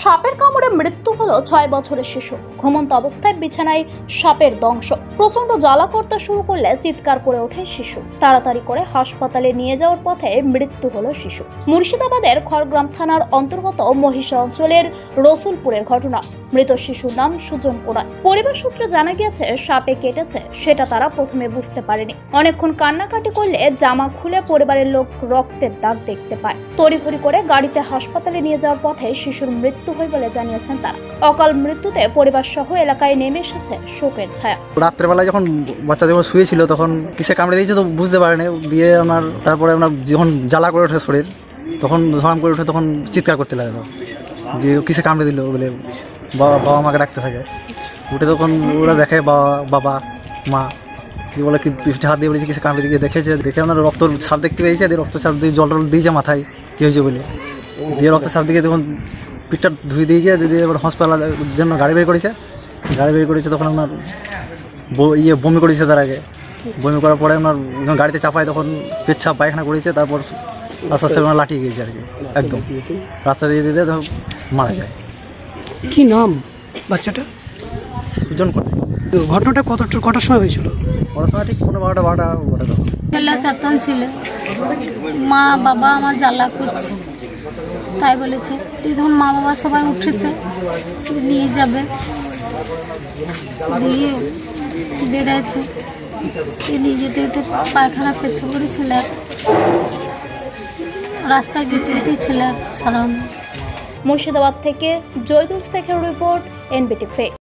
সাপের কামড়ে মৃত্যু হলো 6 বছরের শিশু। ঘুমন্ত অবস্থায় বিছানায় সাপের দংশ। প্রচন্ড জ্বালা করতে শুরু করলে চিৎকার করে ওঠে শিশু। তাড়াতাড়ি করে হাসপাতালে নিয়ে যাওয়ার পথে মৃত্যু হলো শিশু। মুর্শিদাবাদের খড়গ্রাম থানার অন্তর্গত মহিষা অঞ্চলের রসুলপুরের ঘটনা। মৃত শিশুর নাম সুজন ওরাই। পরিবার সূত্রে জানা গিয়েছে সাপে কেটেছে, সেটা তারা প্রথমে বুঝতে পারেনি। অনেকক্ষণ কান্নাকাটি করলে জামা খুলে পরিবারের লোক রক্তের দাগ দেখতে পায়। তড়িঘড়ি করে গাড়িতে হাসপাতালে নিয়ে যাওয়ার পথে শিশুর মৃত্যু হয় বলে জানিয়েছেন তারা। অকাল মৃত্যুতে পরিবার সহ এলাকায় নেমে এসেছে শোকের ছায়া। রাত্রেবেলায় যখন বাচ্চা যখন শুয়েছিল তখন কিসে কামড়ে দিয়েছে তো বুঝতে পারেনি। দিয়ে তারপরে যখন জ্বালা করে ওঠে শরীর, তখন ধরাম করে উঠে তখন চিৎকার করতে লাগলো যে কিসে কামড়ে দিল বলে। বাবা মাকে ডাকতে থাকে। উঠে তখন ওরা দেখে বাবা মা কি বলে কি পিঠে হাত দিয়ে বলেছে কিসে কামড়ে দিয়ে দেখেছে। দেখে ওনার রক্ত ছাপ দেখতে পেয়েছে। দিয়ে রক্ত ছাপ দিয়ে জল দিয়েছে মাথায় কি হয়েছে বলে। দিয়ে রক্ত ছাপ দিকে তখন পিঠটা ধুয়ে দিয়ে দিয়ে এবার হসপিটালের জন্য গাড়ি বের করেছে। তখন আপনার বমি করেছে। তার আগে বমি করার পরে আপনার গাড়িতে চাপায় তখন পেচ্ছাপ পায়খানা করেছে। তারপর আস্তে আস্তে ওনার লাঠিয়ে গিয়েছে আর কি। একদম রাস্তা দিয়ে দিতে তখন মারা যায়। কি নাম বাচ্চাটা? সুজন করে। ঘটনাটা কটার সময় হয়েছিল? ওরা সময় ঠিক 12টা ঘটে তখন। ছেলে চেতন ছিল, মা বাবা আমার জ্বালা করছে তাই বলেছে। তখন মা বাবা সবাই উঠেছে, নিয়ে যাবে দিয়ে বেড়েছে। নিয়ে যেতে যেতে পায়খানা পেছে করে ছেলে রাস্তায় যেতে যেতে ছেলে সারা। মুর্শিদাবাদ থেকে জয়দুল শেখের রিপোর্ট, NBTV।